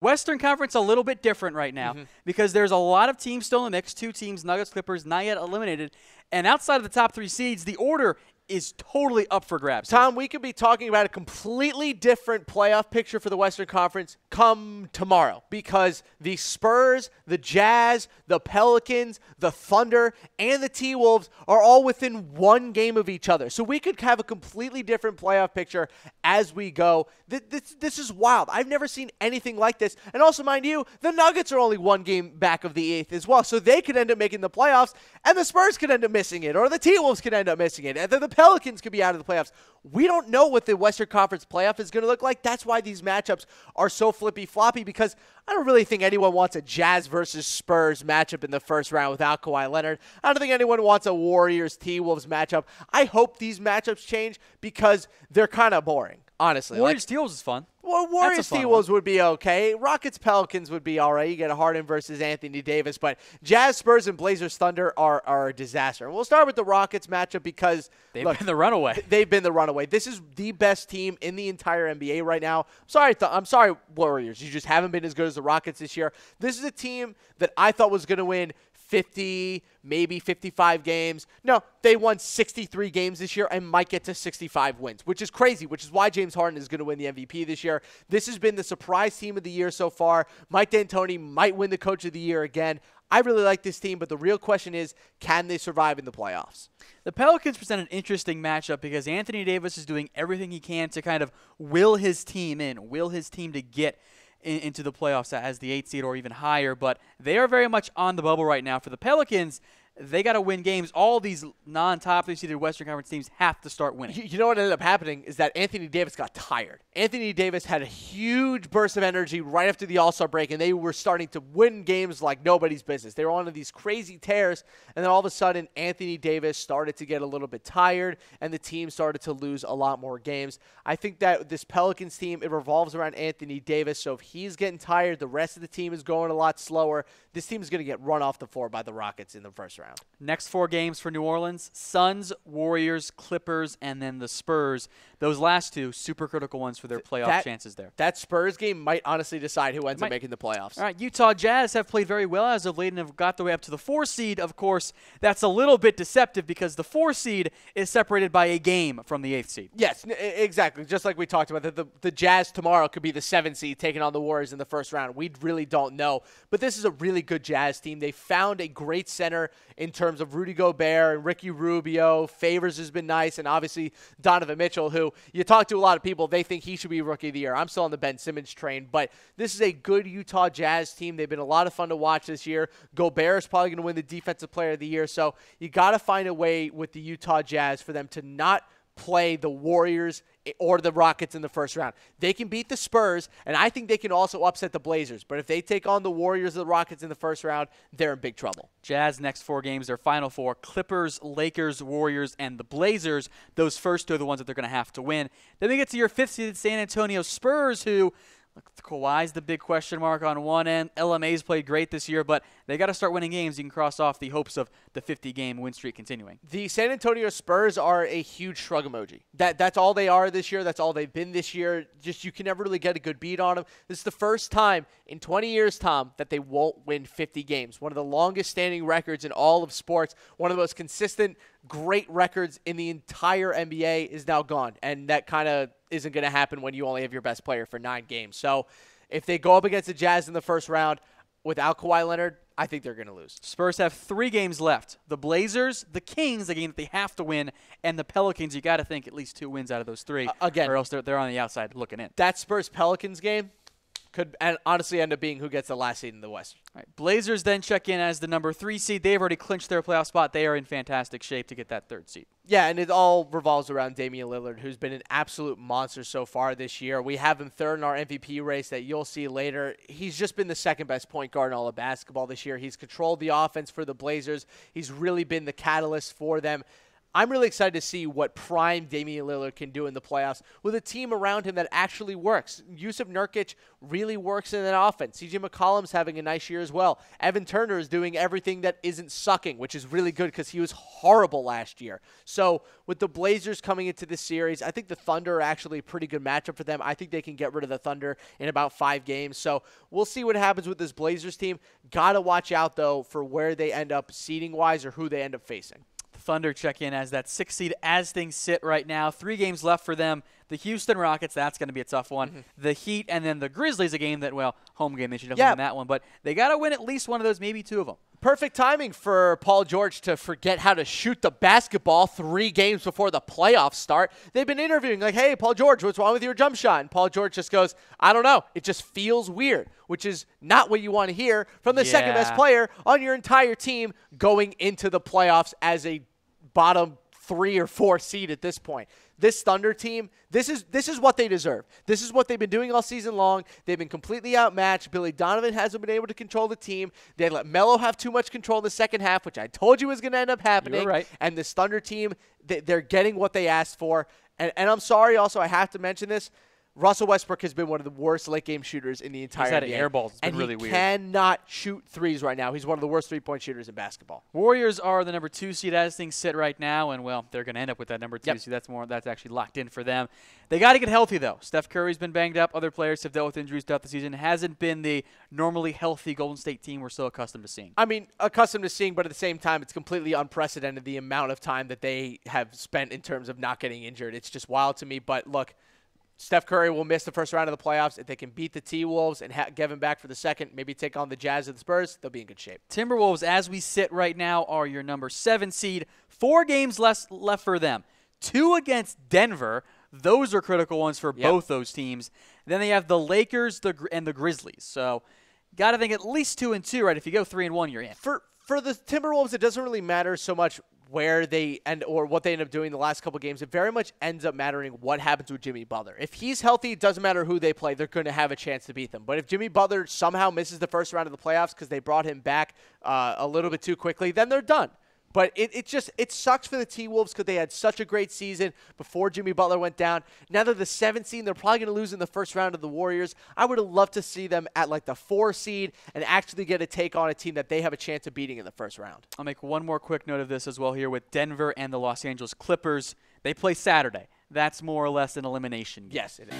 Western Conference a little bit different right now because there's a lot of teams still in the mix. 2 teams, Nuggets, Clippers, not yet eliminated. And outside of the top 3 seeds, the order is totally up for grabs. Tom, we could be talking about a completely different playoff picture for the Western Conference come tomorrow because the Spurs, the Jazz, the Pelicans, the Thunder, and the T-Wolves are all within 1 game of each other. So we could have a completely different playoff picture as we go. This is wild. I've never seen anything like this. And also, mind you, the Nuggets are only 1 game back of the 8th as well. So they could end up making the playoffs, and the Spurs could end up missing it, or the T-Wolves could end up missing it, and then the Pelicans could be out of the playoffs. We don't know what the Western Conference playoff is going to look like. That's why these matchups are so flippy-floppy, because I don't really think anyone wants a Jazz versus Spurs matchup in the first round without Kawhi Leonard. I don't think anyone wants a Warriors-T-Wolves matchup. I hope these matchups change because they're kind of boring, honestly. Warriors-T-Wolves is fun. Well, Warriors-T-Wolves would be okay. Rockets-Pelicans would be all right. You get Harden versus Anthony Davis. But Jazz, Spurs, and Blazers-Thunder are a disaster. And we'll start with the Rockets matchup because they've been the runaway. They've been the runaway. This is the best team in the entire NBA right now. I'm sorry, Warriors. You just haven't been as good as the Rockets this year. This is a team that I thought was going to win 50, maybe 55 games. No, they won 63 games this year and might get to 65 wins, which is crazy, which is why James Harden is going to win the MVP this year. This has been the surprise team of the year so far. Mike D'Antoni might win the Coach of the Year again. I really like this team, but the real question is, can they survive in the playoffs? The Pelicans present an interesting matchup because Anthony Davis is doing everything he can to kind of will his team to get into the playoffs as the 8th seed or even higher, but they are very much on the bubble right now. For the Pelicans, they got to win games. All these non-top 3-seeded Western Conference teams have to start winning. You know what ended up happening is that Anthony Davis got tired. Anthony Davis had a huge burst of energy right after the All-Star break, and they were starting to win games like nobody's business. They were on these crazy tears, and then all of a sudden, Anthony Davis started to get a little bit tired, and the team started to lose a lot more games. I think that this Pelicans team, it revolves around Anthony Davis, so if he's getting tired, the rest of the team is going a lot slower. This team is going to get run off the floor by the Rockets in the first round. Next 4 games for New Orleans: Suns, Warriors, Clippers, and then the Spurs. Those last 2, super critical ones for their playoff chances there. That Spurs game might honestly decide who ends up making the playoffs. All right, Utah Jazz have played very well as of late and have got their way up to the 4 seed. Of course, that's a little bit deceptive because the 4 seed is separated by a game from the 8th seed. Yes, exactly. Just like we talked about, the Jazz tomorrow could be the 7th seed taking on the Warriors in the first round. We really don't know. But this is a really good Jazz team. They found a great center in terms of Rudy Gobert and Ricky Rubio. Favors has been nice, and obviously Donovan Mitchell, who you talk to a lot of people, they think he should be Rookie of the Year. I'm still on the Ben Simmons train, but this is a good Utah Jazz team. They've been a lot of fun to watch this year. Gobert is probably going to win the Defensive Player of the Year, so you got to find a way with the Utah Jazz for them to not play the Warriors or the Rockets in the first round. They can beat the Spurs, and I think they can also upset the Blazers. But if they take on the Warriors or the Rockets in the first round, they're in big trouble. Jazz next 4 games, their final 4: Clippers, Lakers, Warriors, and the Blazers. Those first 2 are the ones that they're going to have to win. Then we get to your 5th-seeded San Antonio Spurs, who Kawhi's the big question mark on one end. LMA's played great this year, but they got to start winning games. You can cross off the hopes of the 50-game win streak continuing. The San Antonio Spurs are a huge shrug emoji. That's all they are this year. That's all they've been this year. Just you can never really get a good beat on them. This is the first time in 20 years, Tom, that they won't win 50 games. One of the longest-standing records in all of sports. One of the most consistent, great records in the entire NBA is now gone, and that kind of isn't going to happen when you only have your best player for 9 games. So if they go up against the Jazz in the first round without Kawhi Leonard, I think they're going to lose. Spurs have 3 games left. The Blazers, the Kings, a game that they have to win, and the Pelicans, you got to think at least 2 wins out of those 3, again, or else they're on the outside looking in. That Spurs-Pelicans game could honestly end up being who gets the last seed in the West. All right, Blazers then check in as the number 3 seed. They've already clinched their playoff spot. They are in fantastic shape to get that 3rd seed. Yeah, and it all revolves around Damian Lillard, who's been an absolute monster so far this year. We have him 3rd in our MVP race that you'll see later. He's just been the 2nd-best point guard in all of basketball this year. He's controlled the offense for the Blazers. He's really been the catalyst for them. I'm really excited to see what prime Damian Lillard can do in the playoffs with a team around him that actually works. Yusuf Nurkic really works in that offense. CJ McCollum's having a nice year as well. Evan Turner is doing everything that isn't sucking, which is really good because he was horrible last year. So with the Blazers coming into this series, I think the Thunder are actually a pretty good matchup for them. I think they can get rid of the Thunder in about 5 games. So we'll see what happens with this Blazers team. Got to watch out, though, for where they end up seeding-wise or who they end up facing. Thunder check in as that 6th seed as things sit right now. 3 games left for them. The Houston Rockets, that's going to be a tough one. Mm-hmm. The Heat, and then the Grizzlies, a game that, well, home game, they should definitely win that one. But they got to win at least one of those, maybe 2 of them. Perfect timing for Paul George to forget how to shoot the basketball 3 games before the playoffs start. They've been interviewing like, hey, Paul George, what's wrong with your jump shot? And Paul George just goes, I don't know. It just feels weird, which is not what you want to hear from the second best player on your entire team going into the playoffs as a bottom 3 or 4 seed at this point. This Thunder team, this is what they deserve. This is what they've been doing all season long. They've been completely outmatched. Billy Donovan hasn't been able to control the team. They let Melo have too much control in the second half, which I told you was going to end up happening. You're right. And this Thunder team, they're getting what they asked for. And I'm sorry also, I have to mention this. Russell Westbrook has been one of the worst late-game shooters in the entire NBA. He's had air balls. It's been really weird. And he cannot shoot threes right now. He's one of the worst three-point shooters in basketball. Warriors are the number 2 seed as things sit right now, and, well, they're going to end up with that number 2 seed. That's actually locked in for them. They got to get healthy, though. Steph Curry's been banged up. Other players have dealt with injuries throughout the season. It hasn't been the normally healthy Golden State team we're so accustomed to seeing. I mean, accustomed to seeing, but at the same time, it's completely unprecedented the amount of time that they have spent in terms of not getting injured. It's just wild to me. But, look, Steph Curry will miss the first round of the playoffs. If they can beat the T-Wolves and get him back for the second, maybe take on the Jazz or the Spurs, they'll be in good shape. Timberwolves, as we sit right now, are your number 7 seed. 4 games left for them. 2 against Denver. Those are critical ones for both those teams. Then they have the Lakers and the Grizzlies. So got to think at least 2-2, right? If you go 3-1, you're in. For the Timberwolves, it doesn't really matter so much where they end or what they end up doing the last couple games. It very much ends up mattering what happens with Jimmy Butler. If he's healthy, it doesn't matter who they play. They're going to have a chance to beat them. But if Jimmy Butler somehow misses the first round of the playoffs because they brought him back a little bit too quickly, then they're done. But it sucks for the T-Wolves because they had such a great season before Jimmy Butler went down. Now they're the 7th seed. They're probably going to lose in the first round of the Warriors. I would have loved to see them at like the 4 seed and actually get a take on a team that they have a chance of beating in the first round. I'll make one more quick note of this as well here with Denver and the Los Angeles Clippers. They play Saturday. That's more or less an elimination game. Yes, it is.